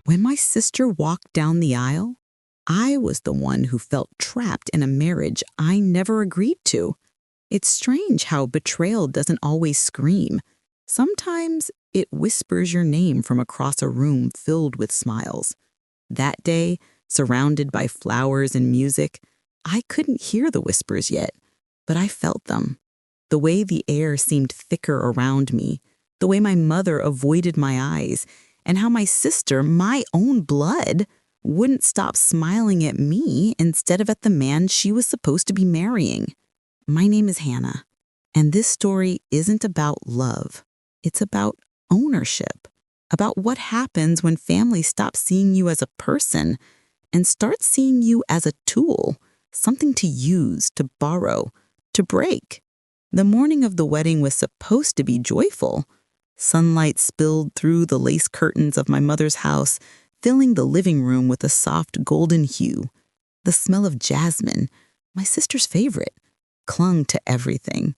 When my sister walked down the aisle, I was the one who felt trapped in a marriage I never agreed to. It's strange how betrayal doesn't always scream. Sometimes it whispers your name from across a room filled with smiles. That day, surrounded by flowers and music, I couldn't hear the whispers yet, but I felt them. The way the air seemed thicker around me, the way my mother avoided my eyes, and how my sister, my own blood, wouldn't stop smiling at me instead of at the man she was supposed to be marrying. My name is Hannah, and this story isn't about love. It's about ownership, about what happens when family stops seeing you as a person and starts seeing you as a tool, something to use, to borrow, to break. The morning of the wedding was supposed to be joyful. Sunlight spilled through the lace curtains of my mother's house, filling the living room with a soft golden hue. The smell of jasmine, my sister's favorite, clung to everything.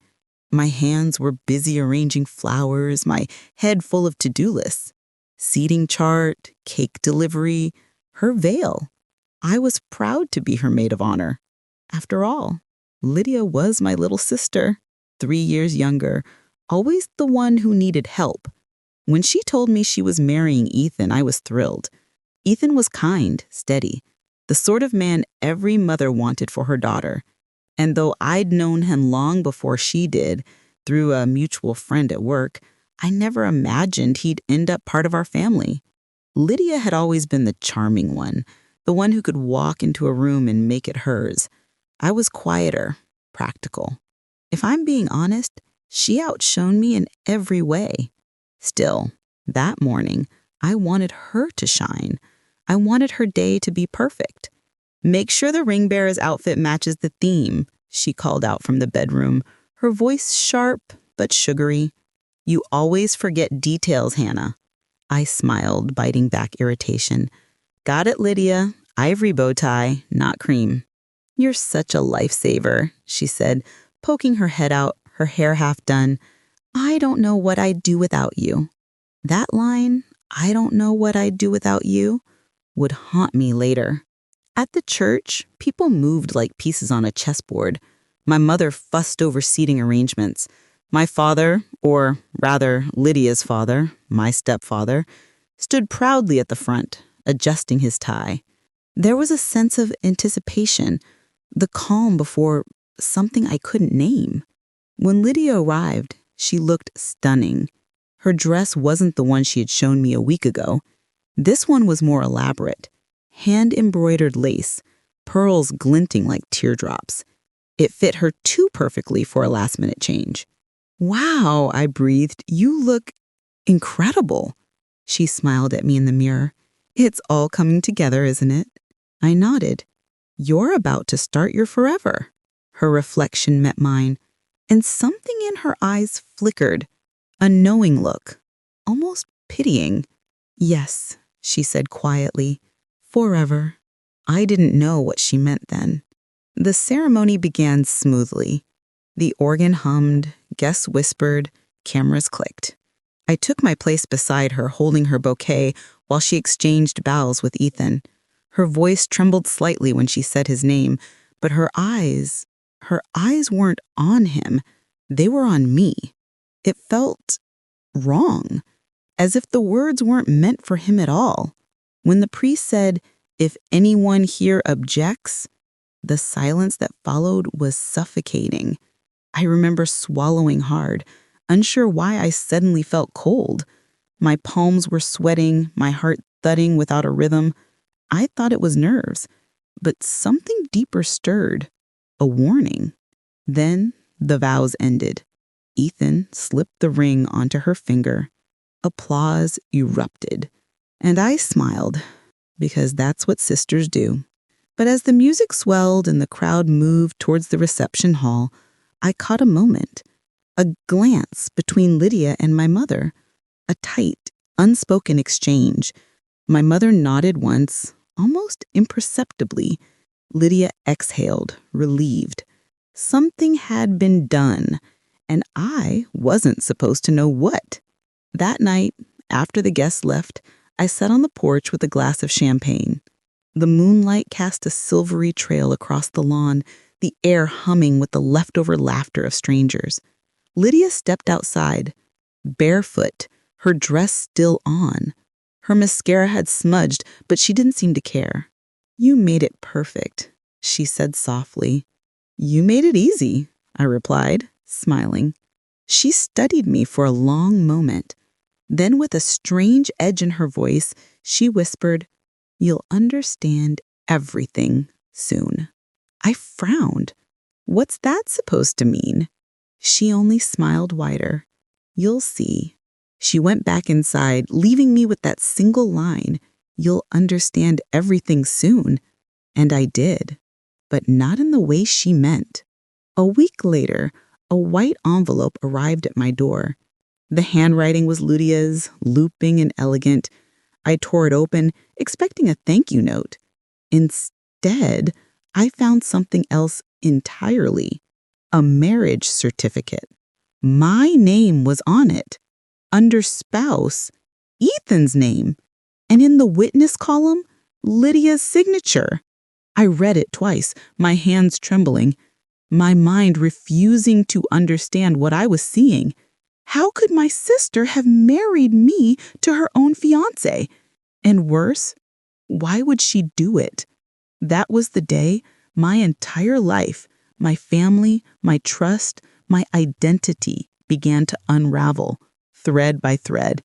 My hands were busy arranging flowers, my head full of to-do lists. Seating chart, cake delivery, her veil. I was proud to be her maid of honor. After all, Lydia was my little sister, 3 years younger, always the one who needed help. When she told me she was marrying Ethan, I was thrilled. Ethan was kind, steady, the sort of man every mother wanted for her daughter. And though I'd known him long before she did, through a mutual friend at work, I never imagined he'd end up part of our family. Lydia had always been the charming one, the one who could walk into a room and make it hers. I was quieter, practical. If I'm being honest, she outshone me in every way. Still, that morning, I wanted her to shine. I wanted her day to be perfect. "Make sure the ring bearer's outfit matches the theme," she called out from the bedroom, her voice sharp but sugary. "You always forget details, Hannah." I smiled, biting back irritation. "Got it, Lydia. Ivory bow tie, not cream." "You're such a lifesaver," she said, poking her head out, her hair half done. "I don't know what I'd do without you." That line, "I don't know what I'd do without you," would haunt me later. At the church, people moved like pieces on a chessboard. My mother fussed over seating arrangements. My father, or rather Lydia's father, my stepfather, stood proudly at the front, adjusting his tie. There was a sense of anticipation, the calm before something I couldn't name. When Lydia arrived, she looked stunning. Her dress wasn't the one she had shown me a week ago. This one was more elaborate. Hand-embroidered lace, pearls glinting like teardrops. It fit her too perfectly for a last-minute change. "Wow," I breathed, "you look incredible." She smiled at me in the mirror. "It's all coming together, isn't it?" I nodded. "You're about to start your forever." Her reflection met mine, and something in her eyes flickered. A knowing look, almost pitying. "Yes," she said quietly, "forever." I didn't know what she meant then. The ceremony began smoothly. The organ hummed, guests whispered, cameras clicked. I took my place beside her, holding her bouquet while she exchanged bows with Ethan. Her voice trembled slightly when she said his name, but her eyes weren't on him. They were on me. It felt wrong, as if the words weren't meant for him at all. When the priest said, "If anyone here objects," the silence that followed was suffocating. I remember swallowing hard, unsure why I suddenly felt cold. My palms were sweating, my heart thudding without a rhythm. I thought it was nerves, but something deeper stirred, a warning. Then the vows ended. Ethan slipped the ring onto her finger. Applause erupted, and I smiled, because that's what sisters do. But as the music swelled and the crowd moved towards the reception hall, I caught a moment, a glance between Lydia and my mother, a tight, unspoken exchange. My mother nodded once, almost imperceptibly. Lydia exhaled, relieved. Something had been done, and I wasn't supposed to know what. That night, after the guests left, I sat on the porch with a glass of champagne. The moonlight cast a silvery trail across the lawn, the air humming with the leftover laughter of strangers. Lydia stepped outside, barefoot, her dress still on. Her mascara had smudged, but she didn't seem to care. "You made it perfect," she said softly. "You made it easy," I replied, smiling. She studied me for a long moment. Then, with a strange edge in her voice, she whispered, "You'll understand everything soon." I frowned. What's that supposed to mean? She only smiled wider. "You'll see." She went back inside, leaving me with that single line, "You'll understand everything soon." And I did, but not in the way she meant. A week later, a white envelope arrived at my door. The handwriting was Lydia's, looping and elegant. I tore it open, expecting a thank you note. Instead, I found something else entirely. A marriage certificate. My name was on it. Under spouse, Ethan's name. And in the witness column, Lydia's signature. I read it twice, my hands trembling, my mind refusing to understand what I was seeing. How could my sister have married me to her own fiancé? And worse, why would she do it? That was the day my entire life, my family, my trust, my identity began to unravel, thread by thread.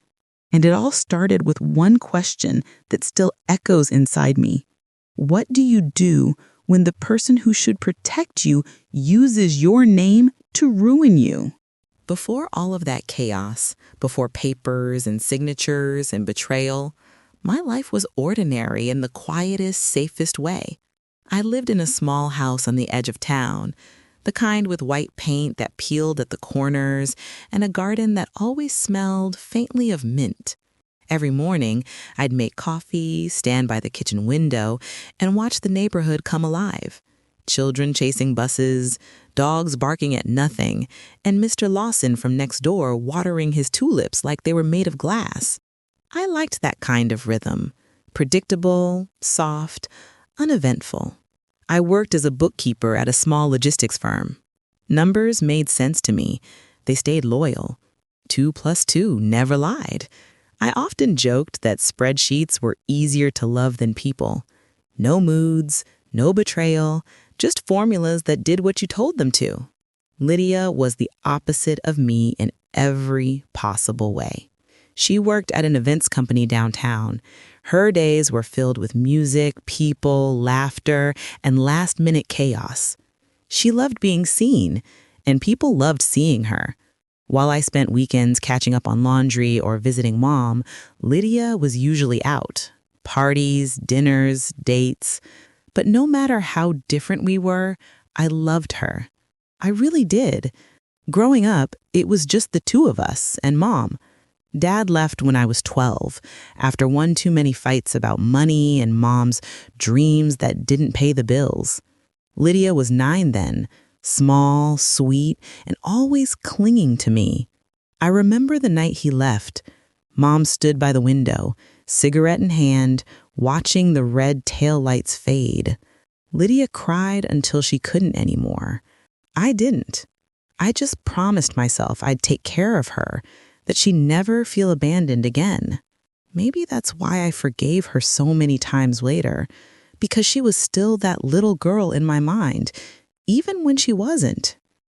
And it all started with one question that still echoes inside me. What do you do when the person who should protect you uses your name to ruin you? Before all of that chaos, before papers and signatures and betrayal, my life was ordinary in the quietest, safest way. I lived in a small house on the edge of town, the kind with white paint that peeled at the corners and a garden that always smelled faintly of mint. Every morning, I'd make coffee, stand by the kitchen window, and watch the neighborhood come alive. Children chasing buses, dogs barking at nothing, and Mr. Lawson from next door watering his tulips like they were made of glass. I liked that kind of rhythm. Predictable, soft, uneventful. I worked as a bookkeeper at a small logistics firm. Numbers made sense to me. They stayed loyal. 2 + 2 never lied. I often joked that spreadsheets were easier to love than people. No moods, no betrayal, just formulas that did what you told them to. Lydia was the opposite of me in every possible way. She worked at an events company downtown. Her days were filled with music, people, laughter, and last-minute chaos. She loved being seen, and people loved seeing her. While I spent weekends catching up on laundry or visiting Mom, Lydia was usually out. Parties, dinners, dates. But no matter how different we were, I loved her. I really did. Growing up, it was just the two of us and Mom. Dad left when I was 12, after one too many fights about money and Mom's dreams that didn't pay the bills. Lydia was 9 then, small, sweet, and always clinging to me. I remember the night he left. Mom stood by the window, cigarette in hand, watching the red taillights fade. Lydia cried until she couldn't anymore. I didn't. I just promised myself I'd take care of her, that she'd never feel abandoned again. Maybe that's why I forgave her so many times later, because she was still that little girl in my mind, even when she wasn't.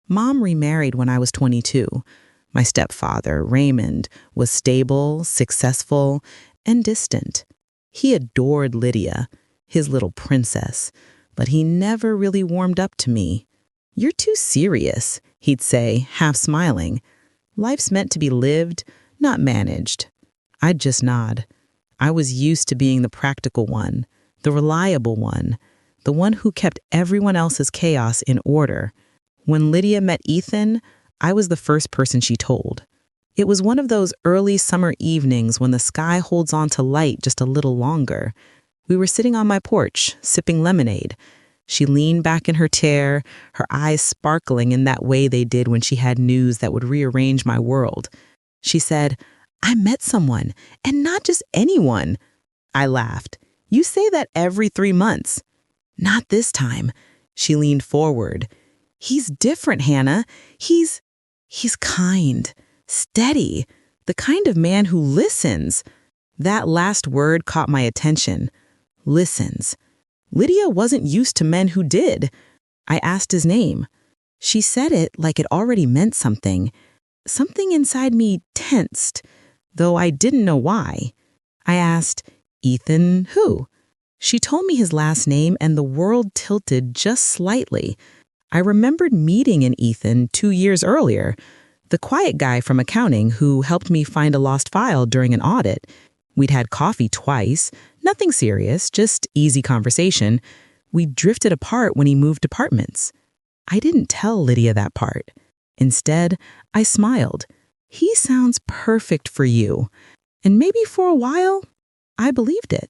Mom remarried when I was 22. My stepfather, Raymond, was stable, successful, and distant. He adored Lydia, his little princess, but he never really warmed up to me. "You're too serious," he'd say, half smiling. "Life's meant to be lived, not managed." I'd just nod. I was used to being the practical one, the reliable one, the one who kept everyone else's chaos in order. When Lydia met Ethan, I was the first person she told. It was one of those early summer evenings when the sky holds on to light just a little longer. We were sitting on my porch, sipping lemonade. She leaned back in her chair, her eyes sparkling in that way they did when she had news that would rearrange my world. She said, I met someone, and not just anyone. I laughed. You say that every 3 months. Not this time. She leaned forward. He's different, Hannah. He's kind, steady, the kind of man who listens. That last word caught my attention. Listens. Lydia wasn't used to men who did. I asked his name. She said it like it already meant something. Something inside me tensed, though I didn't know why. I asked, Ethan who? She told me his last name and the world tilted just slightly. I remembered meeting an Ethan 2 years earlier, the quiet guy from accounting who helped me find a lost file during an audit. We'd had coffee twice, nothing serious, just easy conversation. We drifted apart when he moved departments. I didn't tell Lydia that part. Instead, I smiled. He sounds perfect for you. And maybe for a while, I believed it.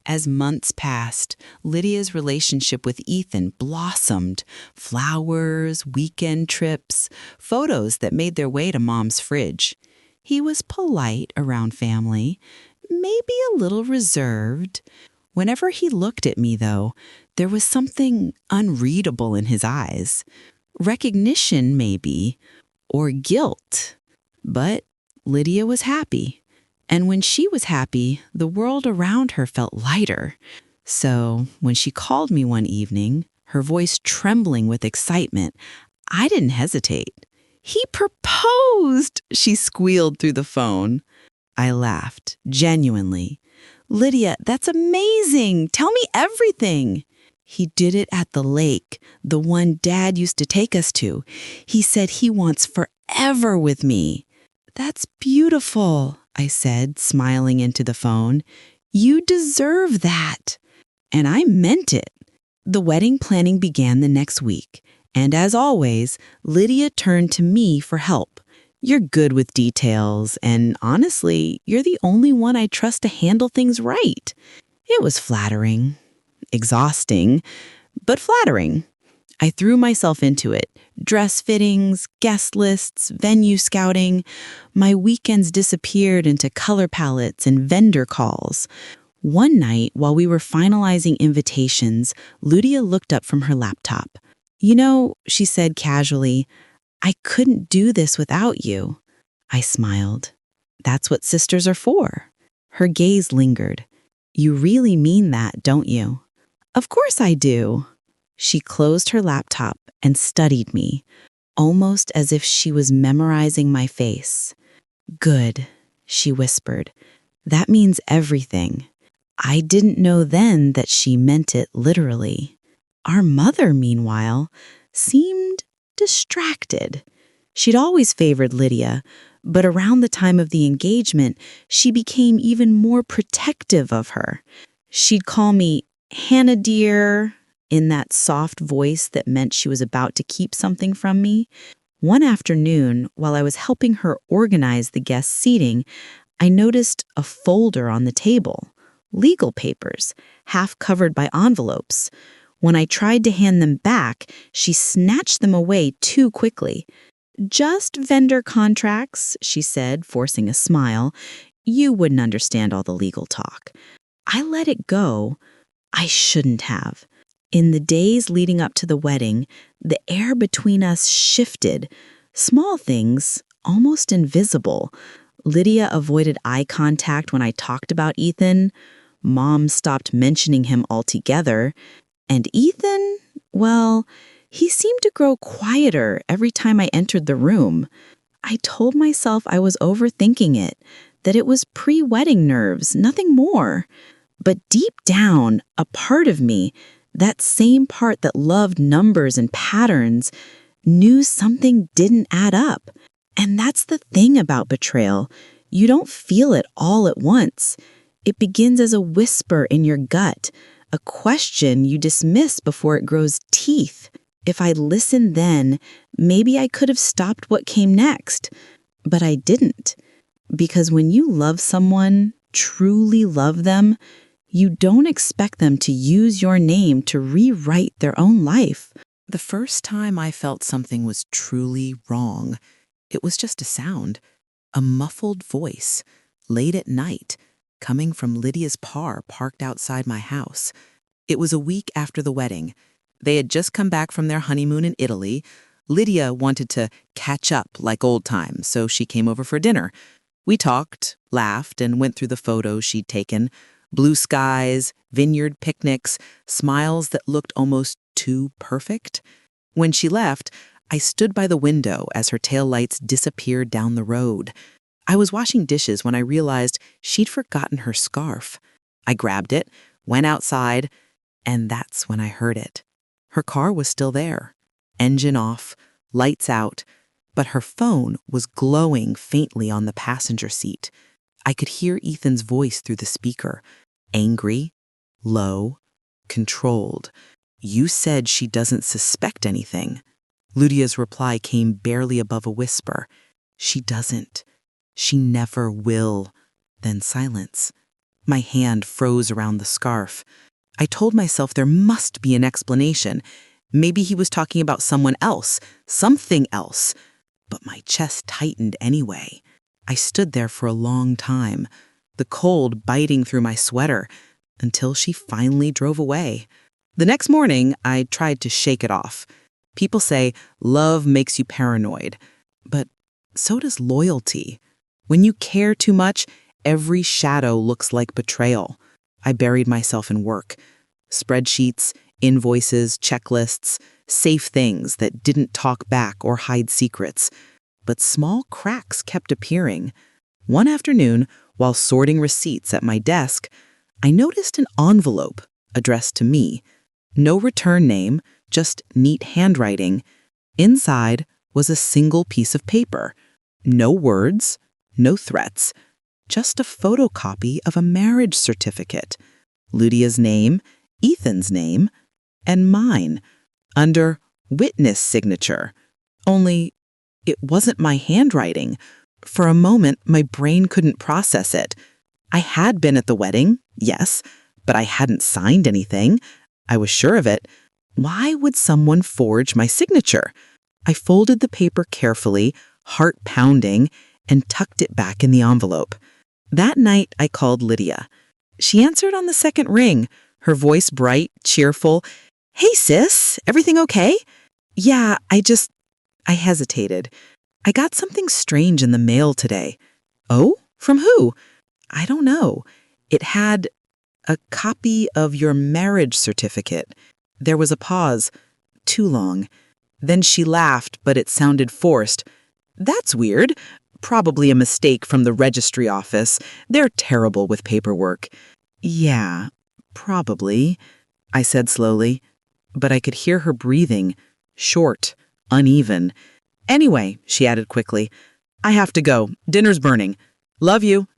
As months passed, Lydia's relationship with Ethan blossomed. Flowers, weekend trips, photos that made their way to Mom's fridge. He was polite around family, maybe a little reserved. Whenever he looked at me, though, there was something unreadable in his eyes. Recognition, maybe, or guilt. But Lydia was happy. And when she was happy, the world around her felt lighter. So when she called me one evening, her voice trembling with excitement, I didn't hesitate. "He proposed!" she squealed through the phone. I laughed, genuinely. "Lydia, that's amazing! Tell me everything!" "He did it at the lake, the one Dad used to take us to. He said he wants forever with me." "That's beautiful," I said, smiling into the phone. "You deserve that." And I meant it. The wedding planning began the next week, and as always, Lydia turned to me for help. "You're good with details, and honestly, you're the only one I trust to handle things right." It was flattering. Exhausting, but flattering. I threw myself into it. Dress fittings, guest lists, venue scouting. My weekends disappeared into color palettes and vendor calls. One night, while we were finalizing invitations, Lydia looked up from her laptop. "You know," she said casually, "I couldn't do this without you." I smiled. "That's what sisters are for." Her gaze lingered. "You really mean that, don't you?" "Of course I do." She closed her laptop and studied me, almost as if she was memorizing my face. "Good," she whispered. "That means everything." I didn't know then that she meant it literally. Our mother, meanwhile, seemed distracted. She'd always favored Lydia, but around the time of the engagement, she became even more protective of her. She'd call me "Hannah dear," in that soft voice that meant she was about to keep something from me. One afternoon, while I was helping her organize the guest seating, I noticed a folder on the table. Legal papers, half covered by envelopes. When I tried to hand them back, she snatched them away too quickly. "Just vendor contracts," she said, forcing a smile. "You wouldn't understand all the legal talk." I let it go. I shouldn't have. In the days leading up to the wedding, the air between us shifted. Small things, almost invisible. Lydia avoided eye contact when I talked about Ethan. Mom stopped mentioning him altogether. And Ethan, well, he seemed to grow quieter every time I entered the room. I told myself I was overthinking it, that it was pre-wedding nerves, nothing more. But deep down, a part of me, that same part that loved numbers and patterns, knew something didn't add up. And that's the thing about betrayal. You don't feel it all at once. It begins as a whisper in your gut, a question you dismiss before it grows teeth. If I'd listened then, maybe I could have stopped what came next. But I didn't. Because when you love someone, truly love them, you don't expect them to use your name to rewrite their own life. The first time I felt something was truly wrong, it was just a sound. A muffled voice, late at night, coming from Lydia's car parked outside my house. It was a week after the wedding. They had just come back from their honeymoon in Italy. Lydia wanted to catch up like old times, so she came over for dinner. We talked, laughed, and went through the photos she'd taken. Blue skies, vineyard picnics, smiles that looked almost too perfect. When she left, I stood by the window as her taillights disappeared down the road. I was washing dishes when I realized she'd forgotten her scarf. I grabbed it, went outside, and that's when I heard it. Her car was still there, engine off, lights out, but her phone was glowing faintly on the passenger seat. I could hear Ethan's voice through the speaker, angry, low, controlled. "You said she doesn't suspect anything." Lydia's reply came barely above a whisper. "She doesn't. She never will." Then silence. My hand froze around the scarf. I told myself there must be an explanation. Maybe he was talking about someone else, something else. But my chest tightened anyway. I stood there for a long time, the cold biting through my sweater, until she finally drove away. The next morning, I tried to shake it off. People say love makes you paranoid, but so does loyalty. When you care too much, every shadow looks like betrayal. I buried myself in work. Spreadsheets, invoices, checklists, safe things that didn't talk back or hide secrets. But small cracks kept appearing. One afternoon, while sorting receipts at my desk, I noticed an envelope addressed to me. No return name, just neat handwriting. Inside was a single piece of paper. No words, no threats, just a photocopy of a marriage certificate. Lydia's name, Ethan's name, and mine, under witness signature. Only it wasn't my handwriting. For a moment, my brain couldn't process it. I had been at the wedding, yes, but I hadn't signed anything. I was sure of it. Why would someone forge my signature? I folded the paper carefully, heart pounding, and tucked it back in the envelope. That night, I called Lydia. She answered on the second ring, her voice bright, cheerful. "Hey, sis, everything okay?" "Yeah, I hesitated. "I got something strange in the mail today." "Oh? From who?" "I don't know. It had a copy of your marriage certificate." There was a pause. Too long. Then she laughed, but it sounded forced. "That's weird. Probably a mistake from the registry office. They're terrible with paperwork." "Yeah, probably," I said slowly. But I could hear her breathing, short, uneven. "Anyway," she added quickly, "I have to go. Dinner's burning. Love you."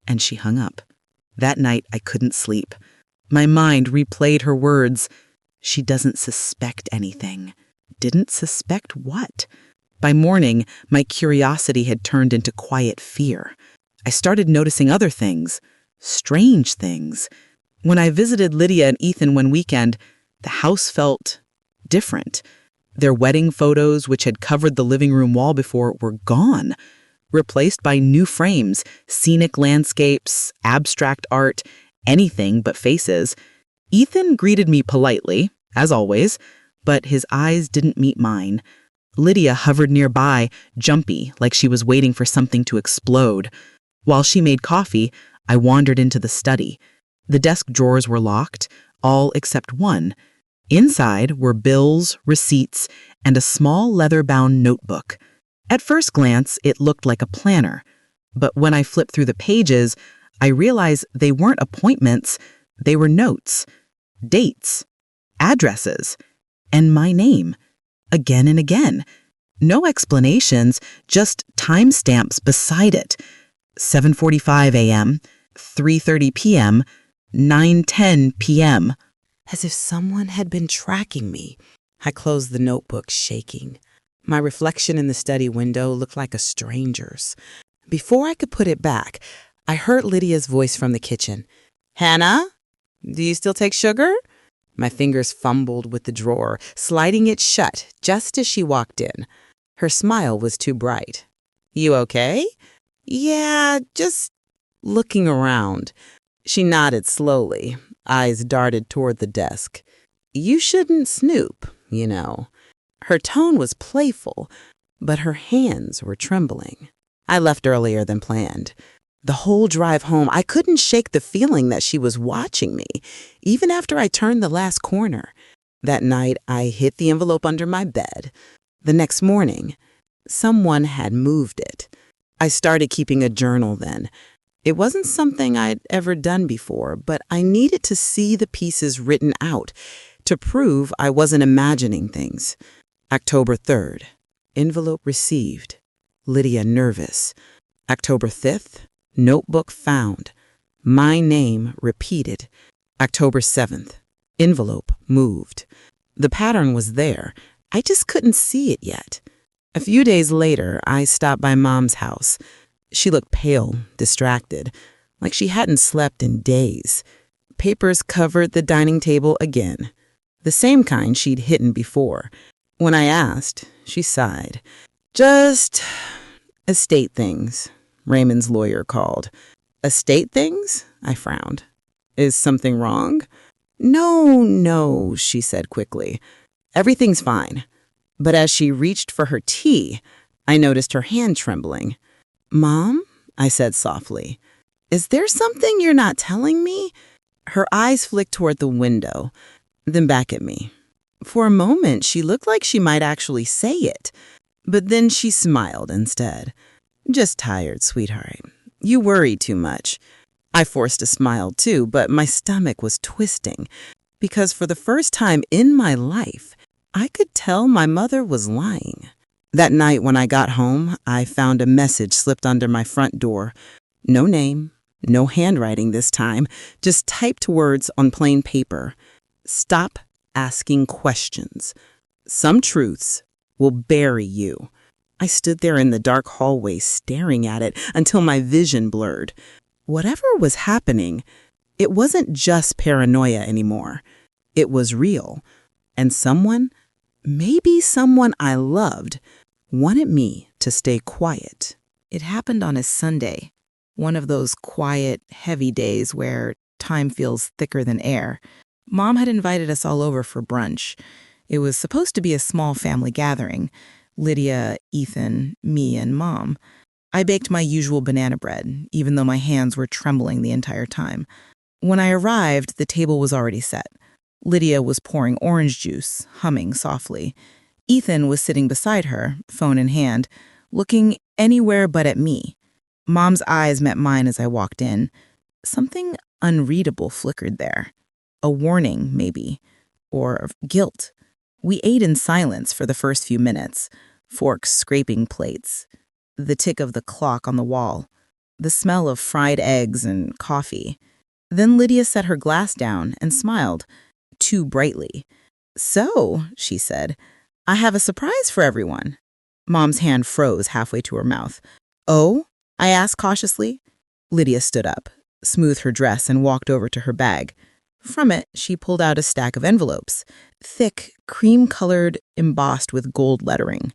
And she hung up. That night, I couldn't sleep. My mind replayed her words. She doesn't suspect anything. Didn't suspect what? By morning, my curiosity had turned into quiet fear. I started noticing other things, strange things. When I visited Lydia and Ethan one weekend, the house felt different. Their wedding photos, which had covered the living room wall before, were gone, replaced by new frames, scenic landscapes, abstract art, anything but faces. Ethan greeted me politely, as always, but his eyes didn't meet mine. Lydia hovered nearby, jumpy, like she was waiting for something to explode. While she made coffee, I wandered into the study. The desk drawers were locked, all except one. Inside were bills, receipts, and a small leather-bound notebook. At first glance, it looked like a planner. But when I flipped through the pages, I realized they weren't appointments, they were notes, dates, addresses, and my name. Again and again. No explanations, just timestamps beside it. 7:45 a.m., 3:30 p.m., 9:10 p.m. As if someone had been tracking me. I closed the notebook, shaking. My reflection in the study window looked like a stranger's. Before I could put it back, I heard Lydia's voice from the kitchen. "Hannah, do you still take sugar?" My fingers fumbled with the drawer, sliding it shut just as she walked in. Her smile was too bright. "You okay?" Yeah, just looking around. She nodded slowly, eyes darted toward the desk. You shouldn't snoop, you know. Her tone was playful, but her hands were trembling. I left earlier than planned. The whole drive home, I couldn't shake the feeling that she was watching me, even after I turned the last corner. That night, I hid the envelope under my bed. The next morning, someone had moved it. I started keeping a journal then. It wasn't something I'd ever done before, but I needed to see the pieces written out to prove I wasn't imagining things. October 3rd, envelope received. Lydia nervous. October 5th, notebook found. My name repeated. October 7th, envelope moved. The pattern was there. I just couldn't see it yet. A few days later, I stopped by Mom's house. She looked pale, distracted, like she hadn't slept in days. Papers covered the dining table again, the same kind she'd hidden before. When I asked, she sighed. Just estate things, Raymond's lawyer called. Estate things? I frowned. Is something wrong? No, she said quickly. Everything's fine. But as she reached for her tea, I noticed her hand trembling. Mom, I said softly, is there something you're not telling me? Her eyes flicked toward the window, then back at me. For a moment, she looked like she might actually say it, but then she smiled instead. Just tired, sweetheart. You worry too much. I forced a smile too, but my stomach was twisting, because for the first time in my life, I could tell my mother was lying. That night when I got home, I found a message slipped under my front door. No name, no handwriting this time, just typed words on plain paper. Stop asking questions. Some truths will bury you. I stood there in the dark hallway staring at it until my vision blurred. Whatever was happening, it wasn't just paranoia anymore. It was real. And someone, maybe someone I loved, wanted me to stay quiet. It happened on a Sunday, one of those quiet, heavy days where time feels thicker than air. Mom had invited us all over for brunch. It was supposed to be a small family gathering. Lydia, Ethan, me, and Mom. I baked my usual banana bread, even though my hands were trembling the entire time. When I arrived, the table was already set. Lydia was pouring orange juice, humming softly. Ethan was sitting beside her, phone in hand, looking anywhere but at me. Mom's eyes met mine as I walked in. Something unreadable flickered there. A warning, maybe, or guilt. We ate in silence for the first few minutes, forks scraping plates, the tick of the clock on the wall, the smell of fried eggs and coffee. Then Lydia set her glass down and smiled, too brightly. So, she said, I have a surprise for everyone. Mom's hand froze halfway to her mouth. Oh? I asked cautiously. Lydia stood up, smoothed her dress, and walked over to her bag. From it, she pulled out a stack of envelopes, thick, cream-colored, embossed with gold lettering.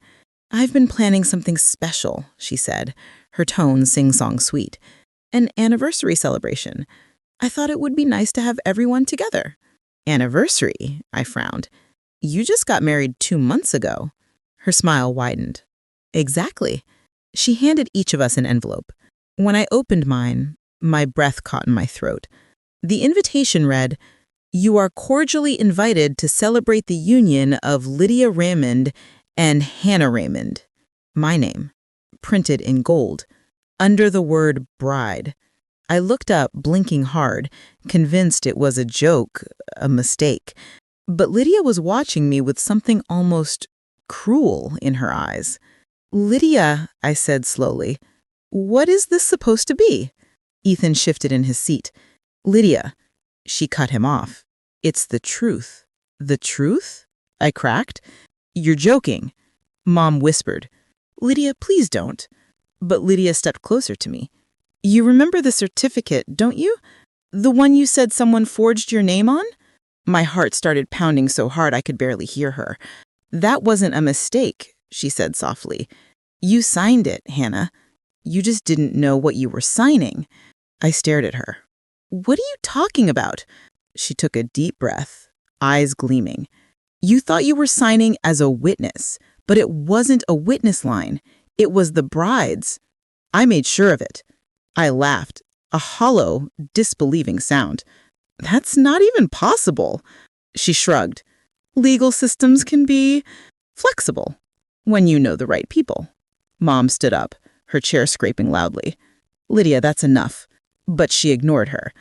I've been planning something special, she said, her tone sing-song sweet. An anniversary celebration. I thought it would be nice to have everyone together. Anniversary? I frowned. You just got married 2 months ago. Her smile widened. Exactly. She handed each of us an envelope. When I opened mine, my breath caught in my throat. The invitation read, You are cordially invited to celebrate the union of Lydia Raymond and Hannah Raymond. My name, printed in gold, under the word bride. I looked up, blinking hard, convinced it was a joke, a mistake. But Lydia was watching me with something almost cruel in her eyes. Lydia, I said slowly, what is this supposed to be? Ethan shifted in his seat. Lydia, she cut him off. It's the truth. The truth? I cracked. You're joking. Mom whispered. Lydia, please don't. But Lydia stepped closer to me. You remember the certificate, don't you? The one you said someone forged your name on? My heart started pounding so hard I could barely hear her. That wasn't a mistake, she said softly. You signed it, Hannah. You just didn't know what you were signing. I stared at her. What are you talking about? She took a deep breath, eyes gleaming. You thought you were signing as a witness, but it wasn't a witness line. It was the bride's. I made sure of it. I laughed, a hollow, disbelieving sound. That's not even possible. She shrugged. Legal systems can be flexible when you know the right people. Mom stood up, her chair scraping loudly. Lydia, that's enough. But she ignored her.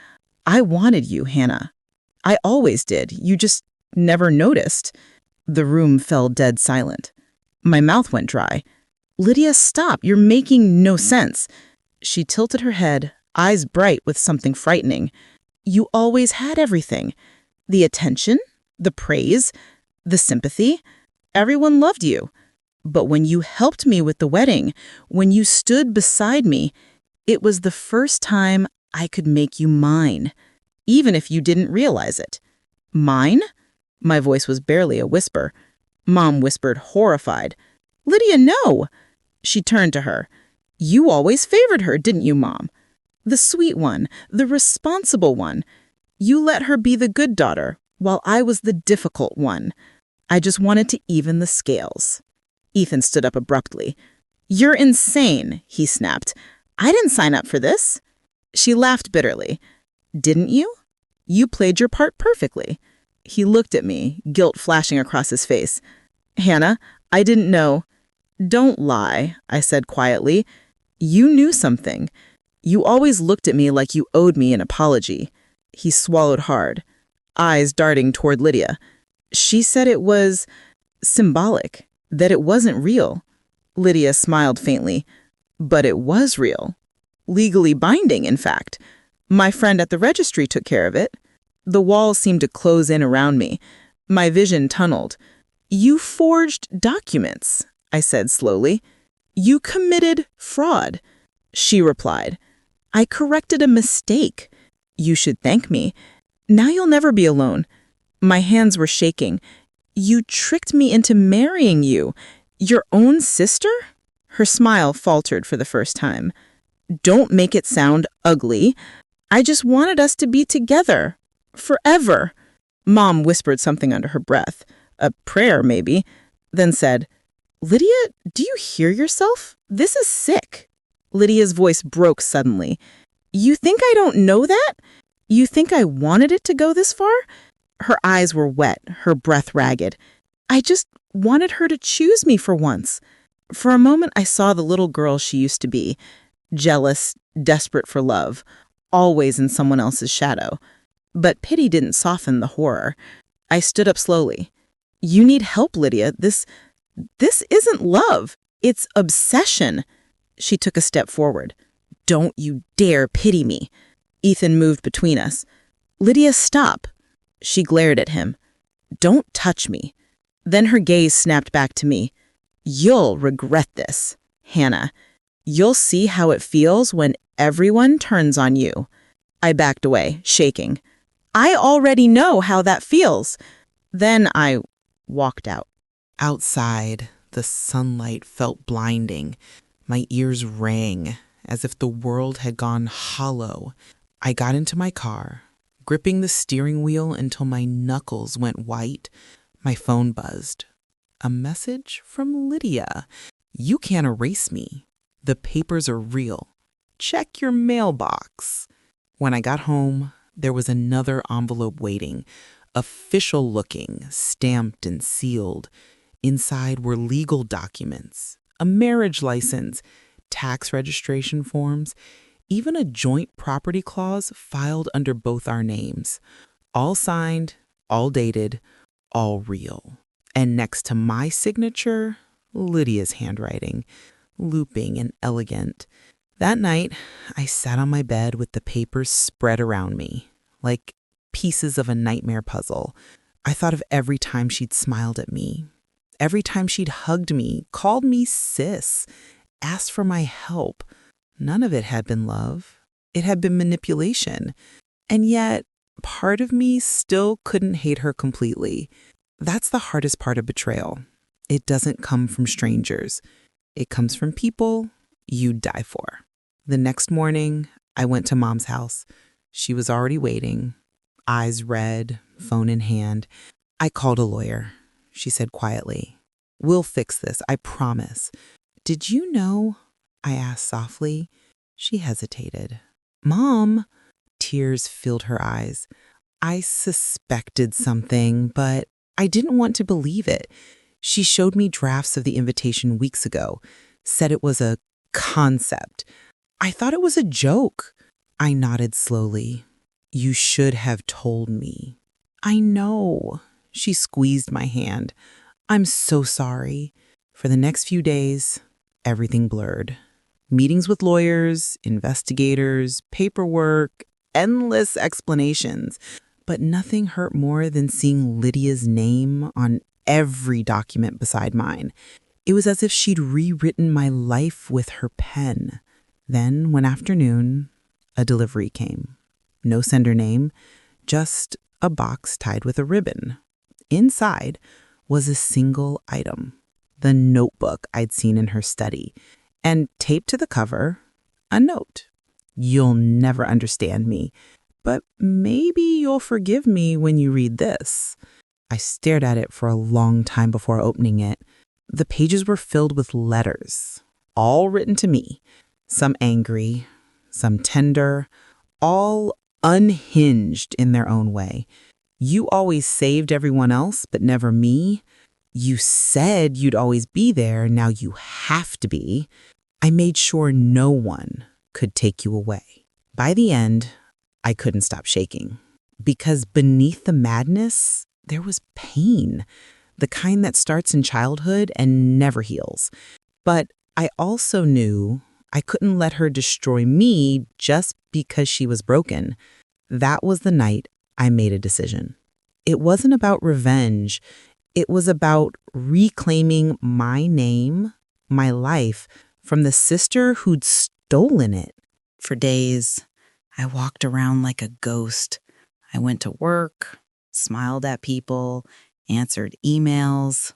I wanted you, Hannah. I always did. You just never noticed. The room fell dead silent. My mouth went dry. Lydia, stop. You're making no sense. She tilted her head, eyes bright with something frightening. You always had everything. The attention, the praise, the sympathy. Everyone loved you. But when you helped me with the wedding, when you stood beside me, it was the first time I could make you mine, even if you didn't realize it. Mine? My voice was barely a whisper. Mom whispered, horrified. Lydia, no! She turned to her. You always favored her, didn't you, Mom? The sweet one, the responsible one. You let her be the good daughter, while I was the difficult one. I just wanted to even the scales. Ethan stood up abruptly. You're insane, he snapped. I didn't sign up for this. She laughed bitterly. Didn't you? You played your part perfectly. He looked at me, guilt flashing across his face. Hannah, I didn't know. Don't lie, I said quietly. You knew something. You always looked at me like you owed me an apology. He swallowed hard, eyes darting toward Lydia. She said it was symbolic, that it wasn't real. Lydia smiled faintly. But it was real. Legally binding, in fact. My friend at the registry took care of it. The walls seemed to close in around me. My vision tunneled. You forged documents, I said slowly. You committed fraud. She replied. I corrected a mistake. You should thank me. Now you'll never be alone. My hands were shaking. You tricked me into marrying you. Your own sister? Her smile faltered for the first time. Don't make it sound ugly. I just wanted us to be together. Forever. Mom whispered something under her breath. A prayer, maybe. Then said, Lydia, do you hear yourself? This is sick. Lydia's voice broke suddenly. You think I don't know that? You think I wanted it to go this far? Her eyes were wet, her breath ragged. I just wanted her to choose me for once. For a moment, I saw the little girl she used to be, jealous, desperate for love, always in someone else's shadow. But pity didn't soften the horror. I stood up slowly. You need help, Lydia. This isn't love. It's obsession. She took a step forward. Don't you dare pity me. Ethan moved between us. Lydia, stop. She glared at him. Don't touch me. Then her gaze snapped back to me. You'll regret this, Hannah. You'll see how it feels when everyone turns on you. I backed away, shaking. I already know how that feels. Then I walked out. Outside, the sunlight felt blinding. My ears rang as if the world had gone hollow. I got into my car, gripping the steering wheel until my knuckles went white. My phone buzzed. A message from Lydia. You can't erase me. The papers are real. Check your mailbox. When I got home, there was another envelope waiting, official looking, stamped and sealed. Inside were legal documents, a marriage license, tax registration forms, even a joint property clause filed under both our names. All signed, all dated, all real. And next to my signature, Lydia's handwriting, looping and elegant. That night, I sat on my bed with the papers spread around me, like pieces of a nightmare puzzle. I thought of every time she'd smiled at me, every time she'd hugged me, called me sis, asked for my help. None of it had been love. It had been manipulation. And yet, part of me still couldn't hate her completely. That's the hardest part of betrayal. It doesn't come from strangers. It comes from people you'd die for. The next morning, I went to Mom's house. She was already waiting, eyes red, phone in hand. I called a lawyer. She said quietly, "We'll fix this, I promise." "Did you know?" I asked softly. She hesitated. "Mom," tears filled her eyes. "I suspected something, but I didn't want to believe it. She showed me drafts of the invitation weeks ago, said it was a concept. I thought it was a joke." I nodded slowly. "You should have told me." "I know." She squeezed my hand. "I'm so sorry." For the next few days, everything blurred. Meetings with lawyers, investigators, paperwork, endless explanations. But nothing hurt more than seeing Lydia's name on every document beside mine. It was as if she'd rewritten my life with her pen. Then, one afternoon, a delivery came. No sender name, just a box tied with a ribbon. Inside was a single item, the notebook I'd seen in her study, and taped to the cover, a note. "You'll never understand me, but maybe you'll forgive me when you read this." I stared at it for a long time before opening it. The pages were filled with letters, all written to me, some angry, some tender, all unhinged in their own way. "You always saved everyone else, but never me. You said you'd always be there, now you have to be. I made sure no one could take you away." By the end, I couldn't stop shaking, because beneath the madness, there was pain, the kind that starts in childhood and never heals. But I also knew I couldn't let her destroy me just because she was broken. That was the night I made a decision. It wasn't about revenge. It was about reclaiming my name, my life, from the sister who'd stolen it. For days, I walked around like a ghost. I went to work, smiled at people, answered emails,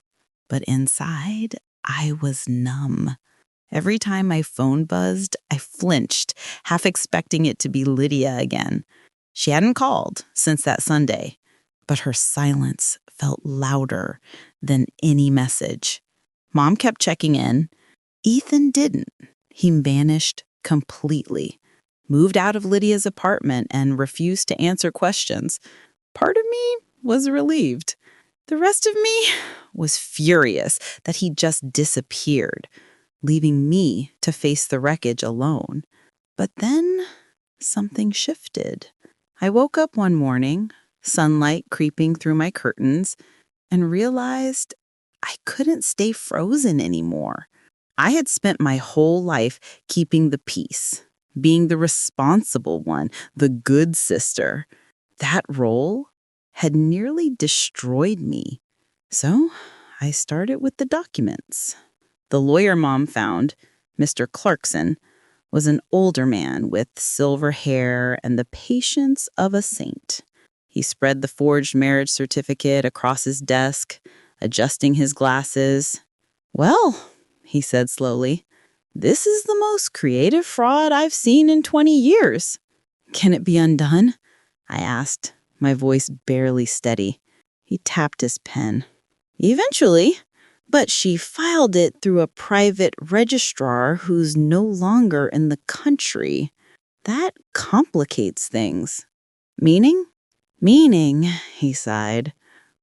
but inside, I was numb. Every time my phone buzzed, I flinched, half expecting it to be Lydia again. She hadn't called since that Sunday, but her silence felt louder than any message. Mom kept checking in. Ethan didn't. He vanished completely, moved out of Lydia's apartment, and refused to answer questions. Part of me was relieved. The rest of me was furious that he just disappeared, leaving me to face the wreckage alone. But then something shifted. I woke up one morning, sunlight creeping through my curtains, and realized I couldn't stay frozen anymore. I had spent my whole life keeping the peace, being the responsible one, the good sister. That role had nearly destroyed me. So I started with the documents. The lawyer Mom found, Mr. Clarkson, was an older man with silver hair and the patience of a saint. He spread the forged marriage certificate across his desk, adjusting his glasses. "Well," he said slowly, "this is the most creative fraud I've seen in 20 years. Can it be undone?" I asked, my voice barely steady. He tapped his pen. "Eventually, but she filed it through a private registrar who's no longer in the country. That complicates things." "Meaning?" "Meaning," he sighed,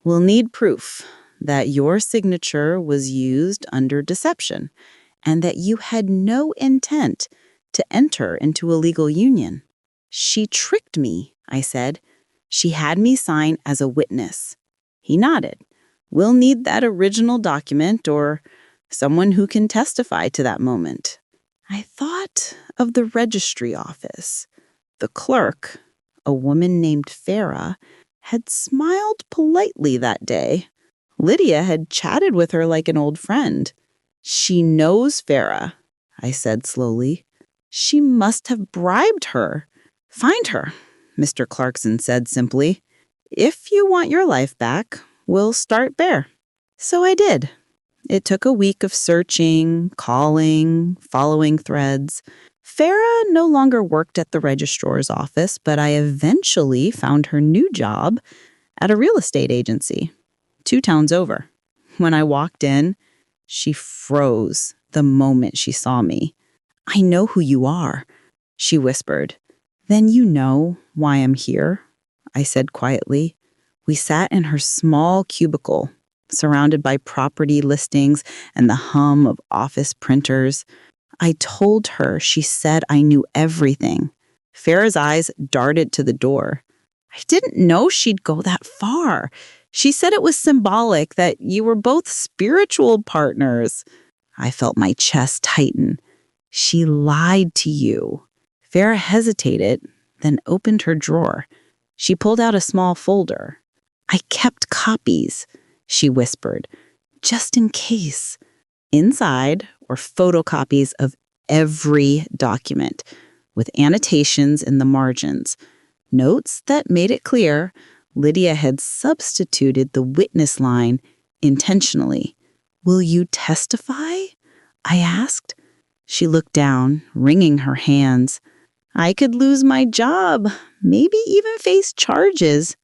"we'll need proof that your signature was used under deception and that you had no intent to enter into a legal union." "She tricked me," I said. "She had me sign as a witness." He nodded. "We'll need that original document or someone who can testify to that moment." I thought of the registry office. The clerk, a woman named Farah, had smiled politely that day. Lydia had chatted with her like an old friend. "She knows Farah," I said slowly. "She must have bribed her." "Find her," Mr. Clarkson said simply. "If you want your life back, we'll start there." So I did. It took a week of searching, calling, following threads. Farah no longer worked at the registrar's office, but I eventually found her new job at a real estate agency, 2 towns over. When I walked in, she froze the moment she saw me. "I know who you are," she whispered. "Then you know why I'm here," I said quietly. We sat in her small cubicle, surrounded by property listings and the hum of office printers. I told her she said I knew everything. Farah's eyes darted to the door. "I didn't know she'd go that far. She said it was symbolic that you were both spiritual partners." I felt my chest tighten. "She lied to you." Farah hesitated, then opened her drawer. She pulled out a small folder. "I kept copies," she whispered, "just in case." Inside were photocopies of every document, with annotations in the margins, notes that made it clear Lydia had substituted the witness line intentionally. "Will you testify?" I asked. She looked down, wringing her hands. "I could lose my job, maybe even face charges.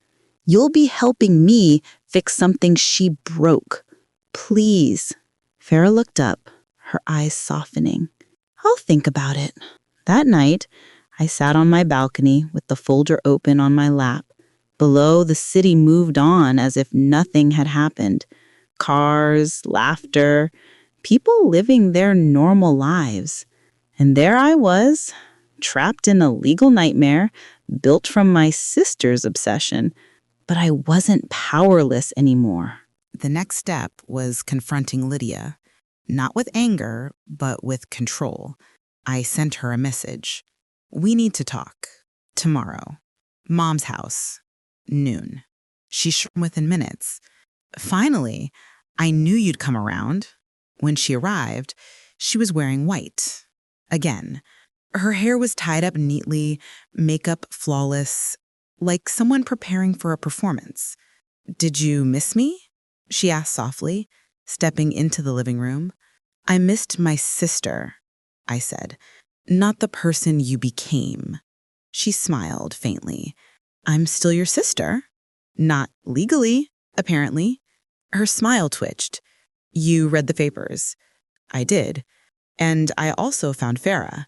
You'll be helping me fix something she broke. Please." Farah looked up, her eyes softening. "I'll think about it." That night, I sat on my balcony with the folder open on my lap. Below, the city moved on as if nothing had happened. Cars, laughter, people living their normal lives. And there I was, trapped in a legal nightmare built from my sister's obsession. But I wasn't powerless anymore. The next step was confronting Lydia, not with anger, but with control. I sent her a message. "We need to talk. Tomorrow. Mom's house. Noon." She shrugged within minutes. "Finally, I knew you'd come around." When she arrived, she was wearing white. Again, her hair was tied up neatly, makeup flawless, like someone preparing for a performance. "Did you miss me?" she asked softly, stepping into the living room. "I missed my sister," I said, "not the person you became." She smiled faintly. "I'm still your sister." "Not legally, apparently." Her smile twitched. "You read the papers." I did. "And I also found Farah."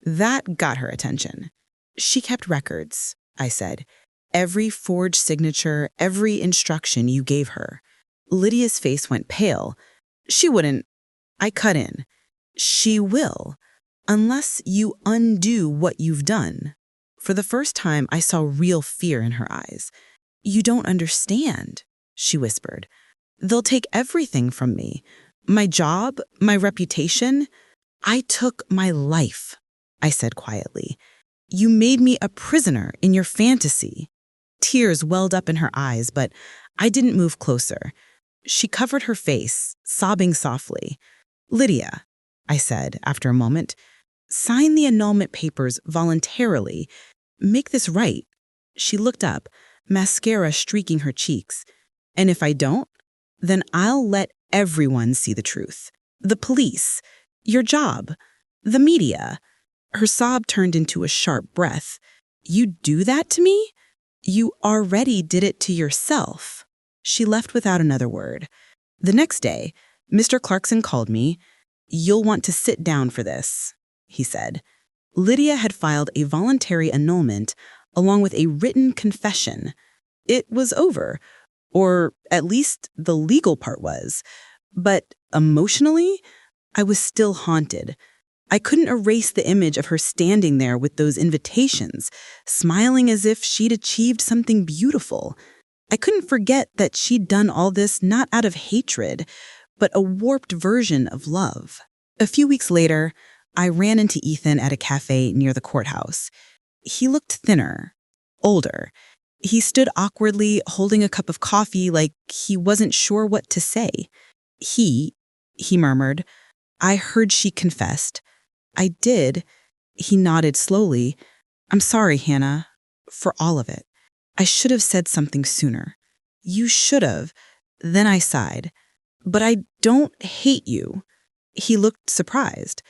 That got her attention. "She kept records," I said. "Every forged signature, every instruction you gave her." Lydia's face went pale. "She wouldn't." I cut in. "She will, unless you undo what you've done." For the first time, I saw real fear in her eyes. "You don't understand," she whispered. "They'll take everything from me. My job, my reputation. I took my life," I said quietly. "You made me a prisoner in your fantasy." Tears welled up in her eyes, but I didn't move closer. She covered her face, sobbing softly. "Lydia," I said after a moment, "sign the annulment papers voluntarily. Make this right." She looked up, mascara streaking her cheeks. "And if I don't, then I'll let everyone see the truth. The police, your job, the media." Her sob turned into a sharp breath. "You do that to me? You already did it to yourself." She left without another word. The next day, Mr. Clarkson called me. "You'll want to sit down for this," he said. Lydia had filed a voluntary annulment along with a written confession. It was over, or at least the legal part was. But emotionally, I was still haunted. I couldn't erase the image of her standing there with those invitations, smiling as if she'd achieved something beautiful. I couldn't forget that she'd done all this not out of hatred, but a warped version of love. A few weeks later, I ran into Ethan at a cafe near the courthouse. He looked thinner, older. He stood awkwardly, holding a cup of coffee like he wasn't sure what to say. He murmured, "I heard she confessed." "I did." He nodded slowly. "I'm sorry, Hannah, for all of it. I should have said something sooner." "You should have." Then I sighed. "But I don't hate you." He looked surprised.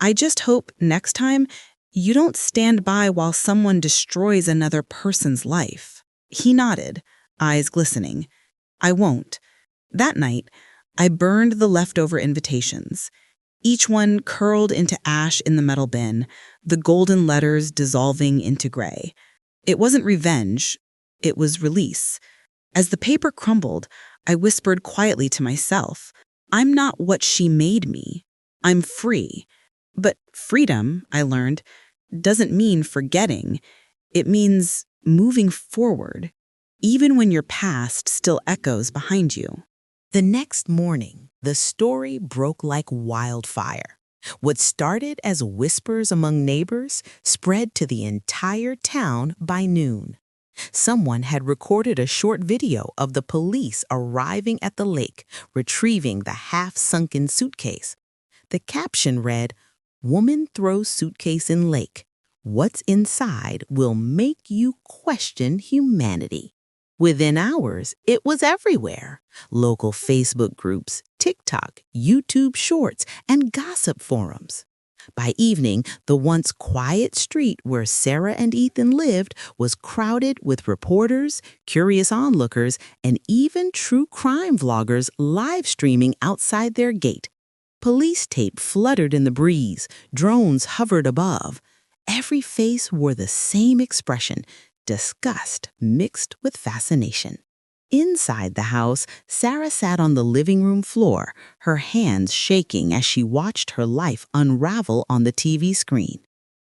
"I just hope next time you don't stand by while someone destroys another person's life." He nodded, eyes glistening. "I won't." That night, I burned the leftover invitations. Each one curled into ash in the metal bin, the golden letters dissolving into gray. It wasn't revenge, it was release. As the paper crumbled, I whispered quietly to myself, "I'm not what she made me. I'm free." But freedom, I learned, doesn't mean forgetting. It means moving forward, even when your past still echoes behind you. The next morning, the story broke like wildfire. What started as whispers among neighbors spread to the entire town by noon. Someone had recorded a short video of the police arriving at the lake, retrieving the half-sunken suitcase. The caption read, "Woman throws suitcase in lake. What's inside will make you question humanity." Within hours, it was everywhere. Local Facebook groups, TikTok, YouTube Shorts, and gossip forums. By evening, the once quiet street where Sarah and Ethan lived was crowded with reporters, curious onlookers, and even true crime vloggers live streaming outside their gate. Police tape fluttered in the breeze, drones hovered above. Every face wore the same expression, disgust mixed with fascination. Inside the house, Sarah sat on the living room floor, her hands shaking as she watched her life unravel on the TV screen.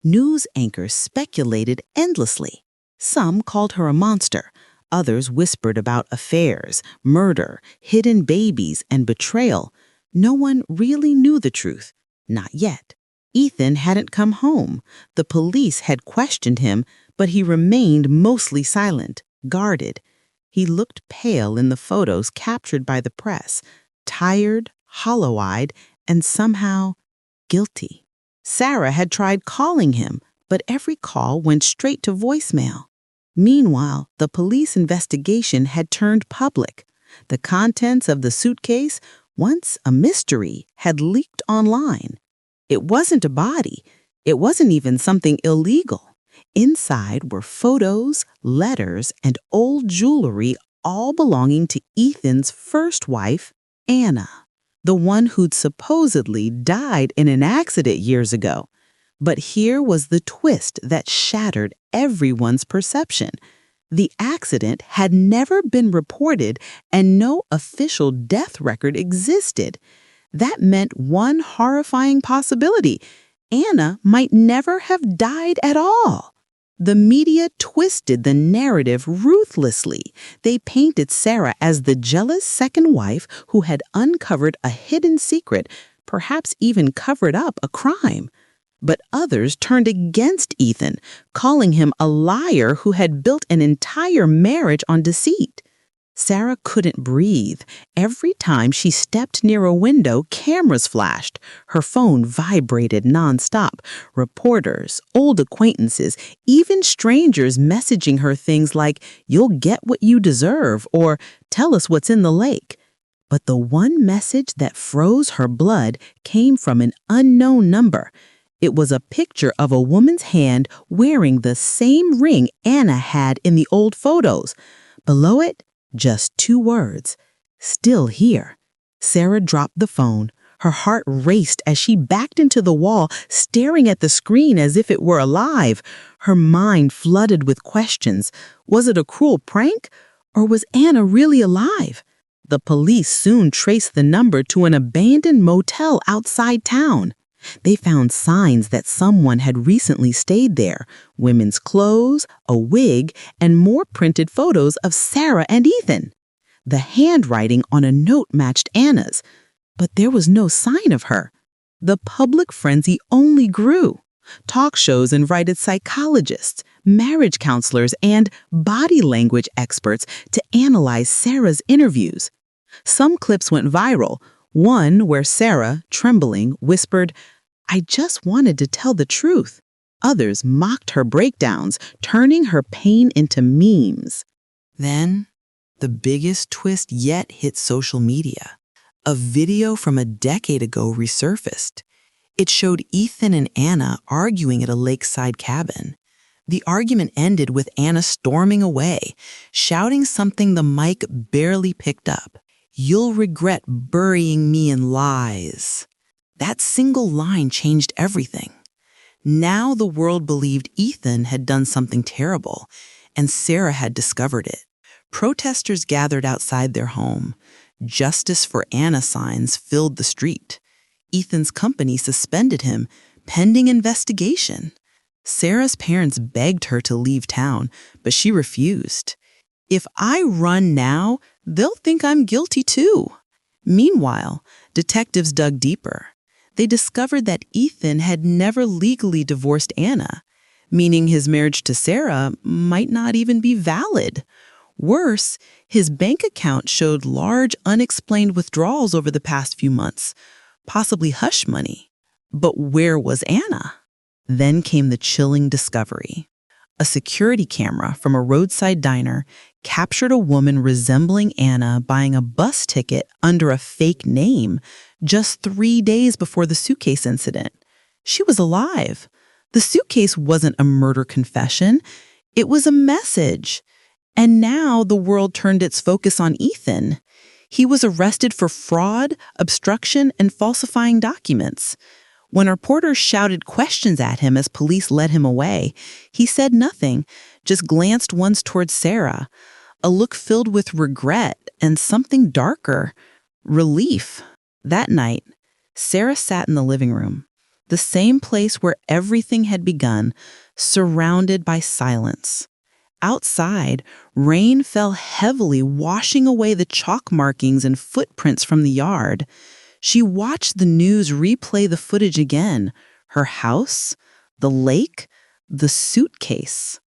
News anchors speculated endlessly. Some called her a monster. Others whispered about affairs, murder, hidden babies, and betrayal. No one really knew the truth. Not yet. Ethan hadn't come home. The police had questioned him, but he remained mostly silent, guarded. He looked pale in the photos captured by the press, tired, hollow-eyed, and somehow guilty. Sarah had tried calling him, but every call went straight to voicemail. Meanwhile, the police investigation had turned public. The contents of the suitcase, once a mystery, had leaked online. It wasn't a body. It wasn't even something illegal. Inside were photos, letters, and old jewelry, all belonging to Ethan's first wife, Anna, the one who'd supposedly died in an accident years ago. But here was the twist that shattered everyone's perception. The accident had never been reported, and no official death record existed. That meant one horrifying possibility: Anna might never have died at all. The media twisted the narrative ruthlessly. They painted Sarah as the jealous second wife who had uncovered a hidden secret, perhaps even covered up a crime. But others turned against Ethan, calling him a liar who had built an entire marriage on deceit. Sarah couldn't breathe. Every time she stepped near a window, cameras flashed. Her phone vibrated nonstop. Reporters, old acquaintances, even strangers messaging her things like, "You'll get what you deserve," or "Tell us what's in the lake." But the one message that froze her blood came from an unknown number. It was a picture of a woman's hand wearing the same ring Anna had in the old photos. Below it, just 2 words: "Still here." Sarah dropped the phone. Her heart raced as she backed into the wall, staring at the screen as if it were alive. Her mind flooded with questions. Was it a cruel prank? Or was Anna really alive? The police soon traced the number to an abandoned motel outside town. They found signs that someone had recently stayed there: women's clothes, a wig, and more printed photos of Sarah and Ethan. The handwriting on a note matched Anna's, but there was no sign of her. The public frenzy only grew. Talk shows invited psychologists, marriage counselors, and body language experts to analyze Sarah's interviews. Some clips went viral. One where Sarah, trembling, whispered, "I just wanted to tell the truth." Others mocked her breakdowns, turning her pain into memes. Then, the biggest twist yet hit social media. A video from a decade ago resurfaced. It showed Ethan and Anna arguing at a lakeside cabin. The argument ended with Anna storming away, shouting something the mic barely picked up. "You'll regret burying me in lies." That single line changed everything. Now the world believed Ethan had done something terrible, and Sarah had discovered it. Protesters gathered outside their home. "Justice for Anna" signs filled the street. Ethan's company suspended him, pending investigation. Sarah's parents begged her to leave town, but she refused. "If I run now, they'll think I'm guilty too." Meanwhile, detectives dug deeper. They discovered that Ethan had never legally divorced Anna, meaning his marriage to Sarah might not even be valid. Worse, his bank account showed large unexplained withdrawals over the past few months, possibly hush money. But where was Anna? Then came the chilling discovery. A security camera from a roadside diner captured a woman resembling Anna buying a bus ticket under a fake name just 3 days before the suitcase incident. She was alive. The suitcase wasn't a murder confession. It was a message. And now the world turned its focus on Ethan. He was arrested for fraud, obstruction, and falsifying documents. When reporters shouted questions at him as police led him away, he said nothing, just glanced once towards Sarah, a look filled with regret and something darker, relief. That night, Sarah sat in the living room, the same place where everything had begun, surrounded by silence. Outside, rain fell heavily, washing away the chalk markings and footprints from the yard. She watched the news replay the footage again. Her house, the lake, the suitcase.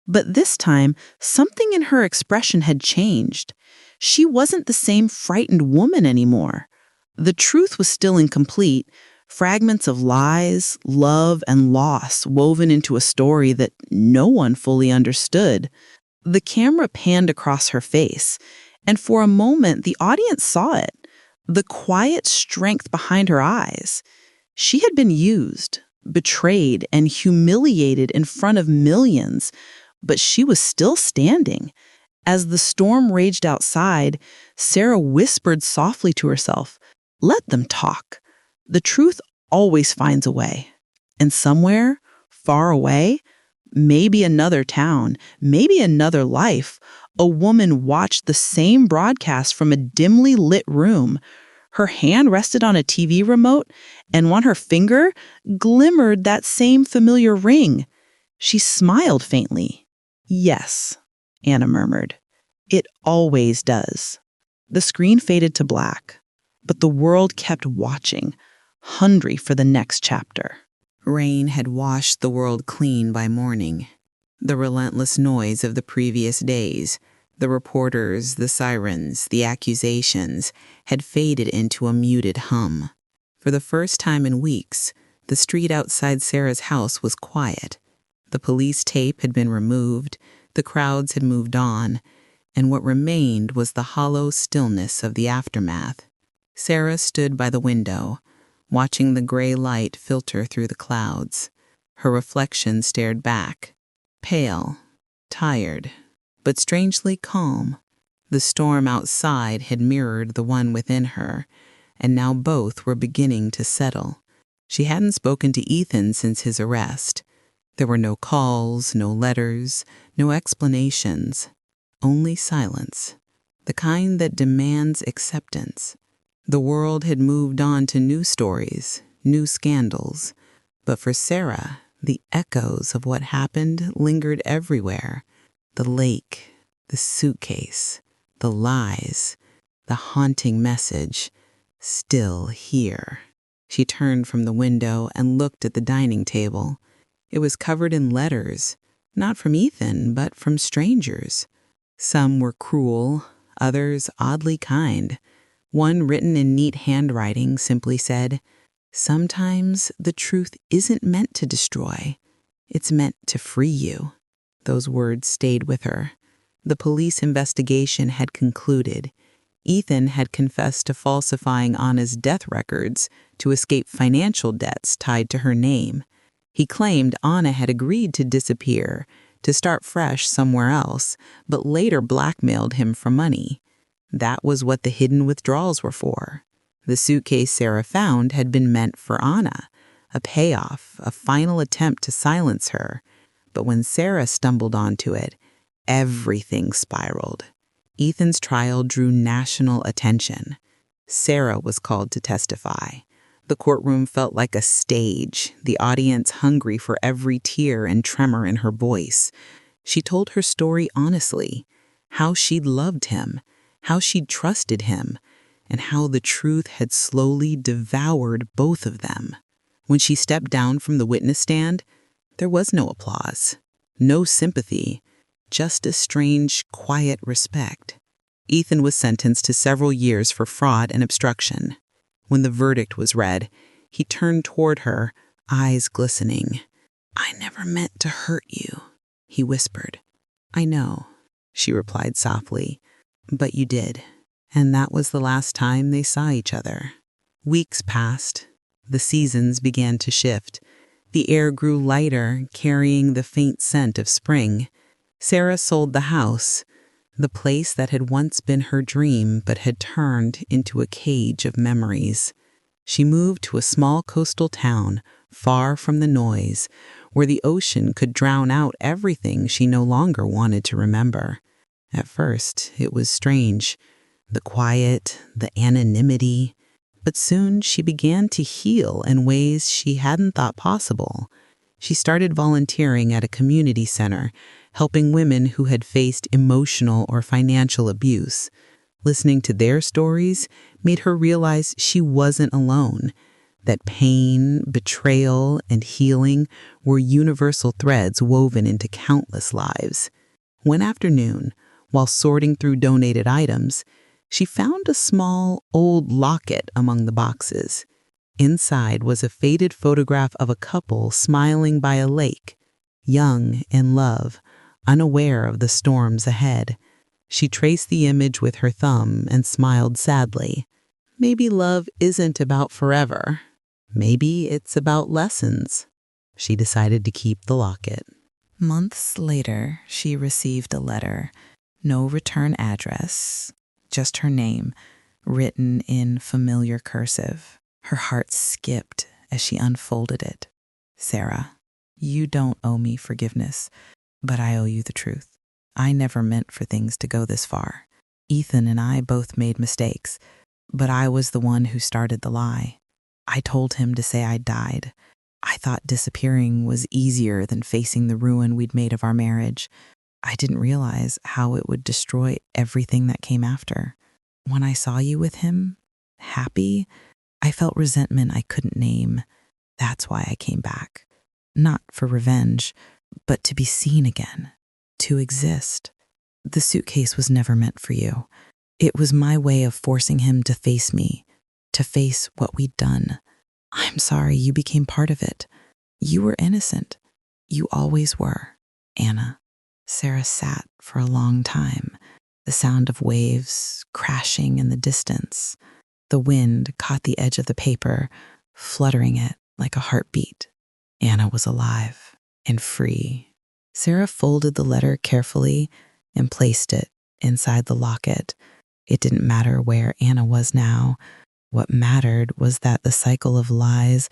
But this time, something in her expression had changed. She wasn't the same frightened woman anymore. The truth was still incomplete, fragments of lies, love, and loss woven into a story that no one fully understood. The camera panned across her face, and for a moment the audience saw it. The quiet strength behind her eyes. She had been used, betrayed, and humiliated in front of millions, but she was still standing. As the storm raged outside, Sarah whispered softly to herself, "Let them talk. The truth always finds a way." And somewhere, far away, maybe another town, maybe another life, a woman watched the same broadcast from a dimly lit room. Her hand rested on a TV remote, and on her finger glimmered that same familiar ring. She smiled faintly. "Yes," Anna murmured. "It always does." The screen faded to black, but the world kept watching, hungry for the next chapter. Rain had washed the world clean by morning. The relentless noise of the previous days, the reporters, the sirens, the accusations, had faded into a muted hum. For the first time in weeks, the street outside Sarah's house was quiet. The police tape had been removed, the crowds had moved on, and what remained was the hollow stillness of the aftermath. Sarah stood by the window, watching the gray light filter through the clouds. Her reflection stared back, pale, tired, but strangely calm. The storm outside had mirrored the one within her, and now both were beginning to settle. She hadn't spoken to Ethan since his arrest. There were no calls, no letters, no explanations, only silence, the kind that demands acceptance. The world had moved on to new stories, new scandals, but for Sarah, the echoes of what happened lingered everywhere. The lake, the suitcase, the lies, the haunting message, still here. She turned from the window and looked at the dining table. It was covered in letters, not from Ethan, but from strangers. Some were cruel, others oddly kind. One written in neat handwriting simply said, "Sometimes the truth isn't meant to destroy. It's meant to free you." Those words stayed with her. The police investigation had concluded. Ethan had confessed to falsifying Anna's death records to escape financial debts tied to her name. He claimed Anna had agreed to disappear, to start fresh somewhere else, but later blackmailed him for money. That was what the hidden withdrawals were for. The suitcase Sarah found had been meant for Anna, a payoff, a final attempt to silence her. But when Sarah stumbled onto it, everything spiraled. Ethan's trial drew national attention. Sarah was called to testify. The courtroom felt like a stage, the audience hungry for every tear and tremor in her voice. She told her story honestly, how she'd loved him, how she'd trusted him, and how the truth had slowly devoured both of them. When she stepped down from the witness stand, there was no applause, no sympathy, just a strange, quiet respect. Ethan was sentenced to several years for fraud and obstruction. When the verdict was read, he turned toward her, eyes glistening. "I never meant to hurt you," he whispered. "I know," she replied softly, "but you did." And that was the last time they saw each other. Weeks passed. The seasons began to shift. The air grew lighter, carrying the faint scent of spring. Sarah sold the house, the place that had once been her dream but had turned into a cage of memories. She moved to a small coastal town, far from the noise, where the ocean could drown out everything she no longer wanted to remember. At first, it was strange, the quiet, the anonymity, but soon she began to heal in ways she hadn't thought possible. She started volunteering at a community center, helping women who had faced emotional or financial abuse. Listening to their stories made her realize she wasn't alone, that pain, betrayal, and healing were universal threads woven into countless lives. One afternoon, while sorting through donated items, she found a small, old locket among the boxes. Inside was a faded photograph of a couple smiling by a lake, young, in love, unaware of the storms ahead. She traced the image with her thumb and smiled sadly. Maybe love isn't about forever. Maybe it's about lessons. She decided to keep the locket. Months later, she received a letter. No return address, just her name, written in familiar cursive. Her heart skipped as she unfolded it. "Sarah, you don't owe me forgiveness, but I owe you the truth. I never meant for things to go this far. Ethan and I both made mistakes, but I was the one who started the lie. I told him to say I died. I thought disappearing was easier than facing the ruin we'd made of our marriage. I didn't realize how it would destroy everything that came after. When I saw you with him, happy, I felt resentment I couldn't name. That's why I came back. Not for revenge, but to be seen again, to exist. The suitcase was never meant for you. It was my way of forcing him to face me, to face what we'd done. I'm sorry you became part of it. You were innocent. You always were, Anna." Sarah sat for a long time, the sound of waves crashing in the distance. The wind caught the edge of the paper, fluttering it like a heartbeat. Anna was alive and free. Sarah folded the letter carefully and placed it inside the locket. It didn't matter where Anna was now. What mattered was that the cycle of lies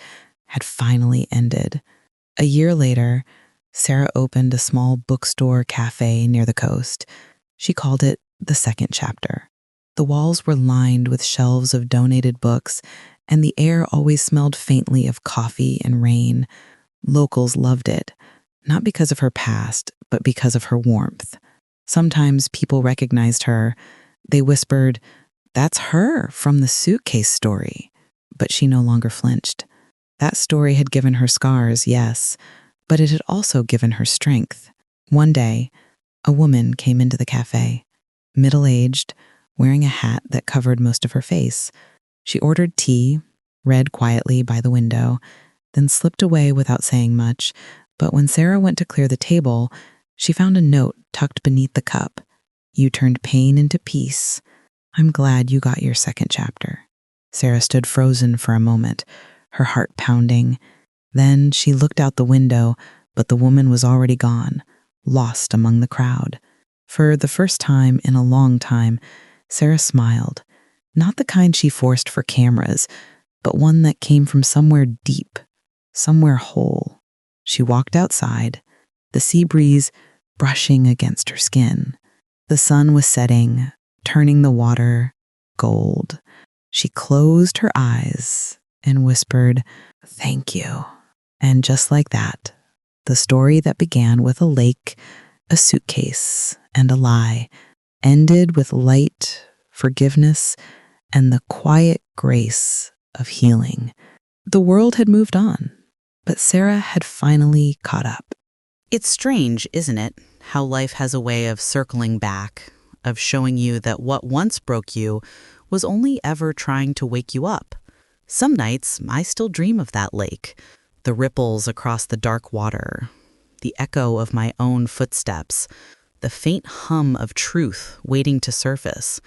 had finally ended. A year later, Sarah opened a small bookstore cafe near the coast. She called it The Second Chapter. The walls were lined with shelves of donated books, and the air always smelled faintly of coffee and rain. Locals loved it, not because of her past, but because of her warmth. Sometimes people recognized her. They whispered, "That's her from the suitcase story." But she no longer flinched. That story had given her scars, yes, but it had also given her strength. One day, a woman came into the cafe, middle-aged, wearing a hat that covered most of her face. She ordered tea, read quietly by the window, then slipped away without saying much. But when Sarah went to clear the table, she found a note tucked beneath the cup. "You turned pain into peace. I'm glad you got your second chapter. Sarah stood frozen for a moment, her heart pounding. Then she looked out the window, but the woman was already gone, lost among the crowd. For the first time in a long time, Sarah smiled, not the kind she forced for cameras, but one that came from somewhere deep, somewhere whole. She walked outside, the sea breeze brushing against her skin. The sun was setting, turning the water gold. She closed her eyes and whispered, "Thank you." And just like that, the story that began with a lake, a suitcase, and a lie ended with light, forgiveness, and the quiet grace of healing. The world had moved on, but Sarah had finally caught up. It's strange, isn't it, how life has a way of circling back, of showing you that what once broke you was only ever trying to wake you up. Some nights, I still dream of that lake, the ripples across the dark water, the echo of my own footsteps, the faint hum of truth waiting to surface.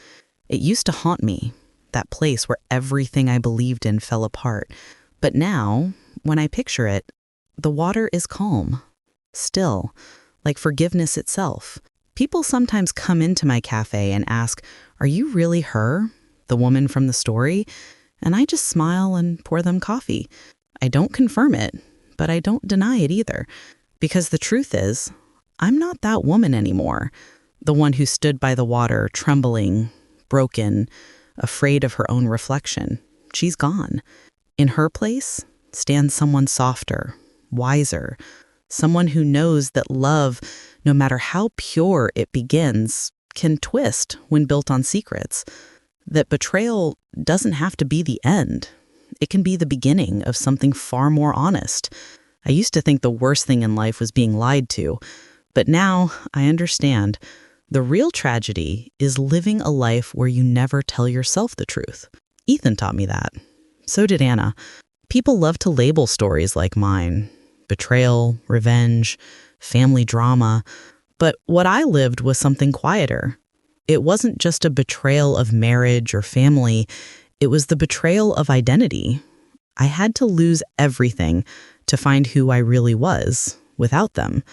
It used to haunt me, that place where everything I believed in fell apart. But now, when I picture it, the water is calm, still, like forgiveness itself. People sometimes come into my cafe and ask, "Are you really her, the woman from the story?" And I just smile and pour them coffee. I don't confirm it, but I don't deny it either. Because the truth is, I'm not that woman anymore. The one who stood by the water, trembling, broken, afraid of her own reflection. She's gone. In her place stands someone softer, wiser, someone who knows that love, no matter how pure it begins, can twist when built on secrets. That betrayal doesn't have to be the end. It can be the beginning of something far more honest. I used to think the worst thing in life was being lied to, but now I understand. The real tragedy is living a life where you never tell yourself the truth. Ethan taught me that. So did Anna. People love to label stories like mine. Betrayal, revenge, family drama. But what I lived was something quieter. It wasn't just a betrayal of marriage or family. It was the betrayal of identity. I had to lose everything to find who I really was without them.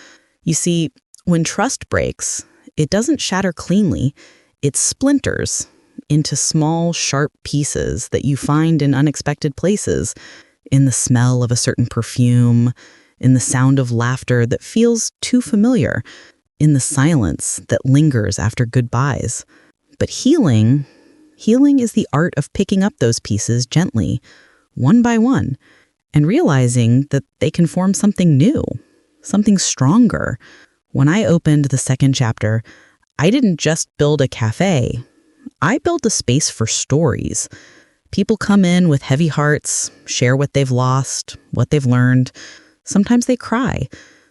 You see, when trust breaks, it doesn't shatter cleanly. It splinters into small, sharp pieces that you find in unexpected places, in the smell of a certain perfume, in the sound of laughter that feels too familiar, in the silence that lingers after goodbyes. But healing is the art of picking up those pieces gently, one by one, and realizing that they can form something new, something stronger. When I opened the second chapter, I didn't just build a cafe. I built a space for stories. People come in with heavy hearts, share what they've lost, what they've learned. Sometimes they cry.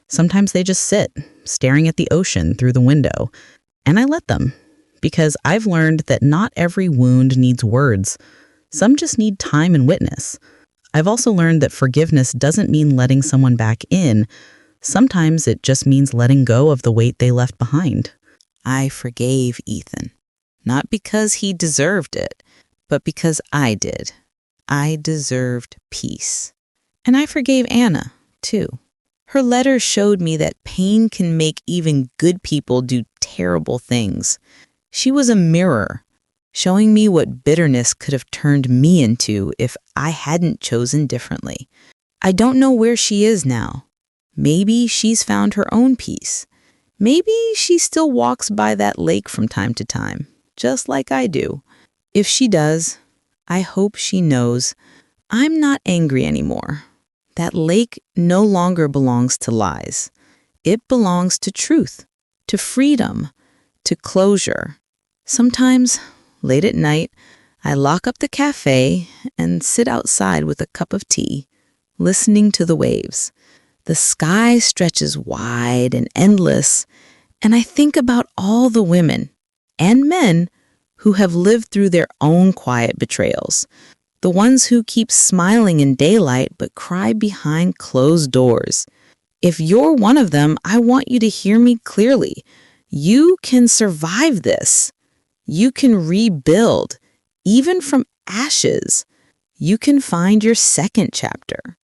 Sometimes they just sit, staring at the ocean through the window. And I let them, because I've learned that not every wound needs words. Some just need time and witness. I've also learned that forgiveness doesn't mean letting someone back in. Sometimes it just means letting go of the weight they left behind. I forgave Ethan, not because he deserved it, but because I did. I deserved peace. And I forgave Anna, too. Her letter showed me that pain can make even good people do terrible things. She was a mirror, showing me what bitterness could have turned me into if I hadn't chosen differently. I don't know where she is now. Maybe she's found her own peace. Maybe she still walks by that lake from time to time, just like I do. If she does, I hope she knows I'm not angry anymore. That lake no longer belongs to lies. It belongs to truth, to freedom, to closure. Sometimes, late at night, I lock up the cafe and sit outside with a cup of tea, listening to the waves. The sky stretches wide and endless, and I think about all the women and men who have lived through their own quiet betrayals. The ones who keep smiling in daylight but cry behind closed doors. If you're one of them, I want you to hear me clearly. You can survive this. You can rebuild, even from ashes. You can find your second chapter.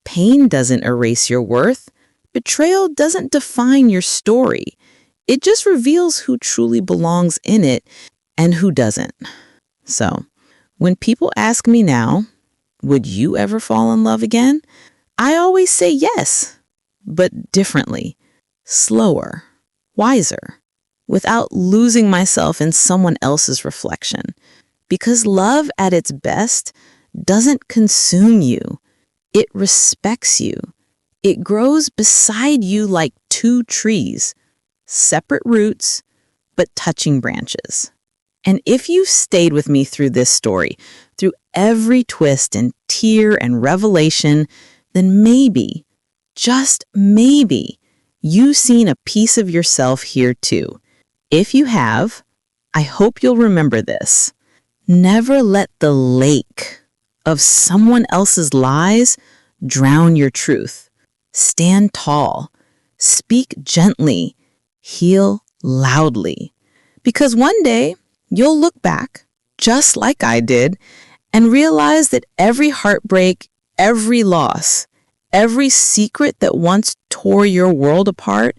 Pain doesn't erase your worth. Betrayal doesn't define your story. It just reveals who truly belongs in it and who doesn't. So, when people ask me now, would you ever fall in love again? I always say yes, but differently, slower, wiser, without losing myself in someone else's reflection. Because love at its best doesn't consume you. It respects you. It grows beside you like two trees, separate roots, but touching branches. And if you've stayed with me through this story, through every twist and tear and revelation, then maybe, just maybe, you've seen a piece of yourself here too. If you have, I hope you'll remember this. Never let the lake of someone else's lies drown your truth. Stand tall, speak gently, heal loudly. Because one day you'll look back, just like I did, and realize that every heartbreak, every loss, every secret that once tore your world apart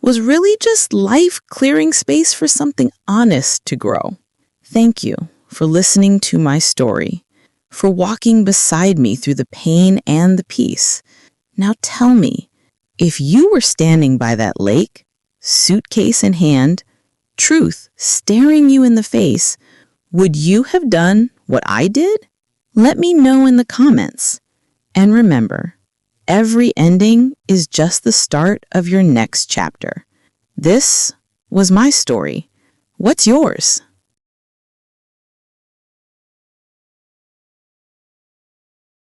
was really just life clearing space for something honest to grow. Thank you for listening to my story, for walking beside me through the pain and the peace. Now tell me, if you were standing by that lake, suitcase in hand, truth staring you in the face, would you have done what I did? Let me know in the comments. And remember, every ending is just the start of your next chapter. This was my story. What's yours?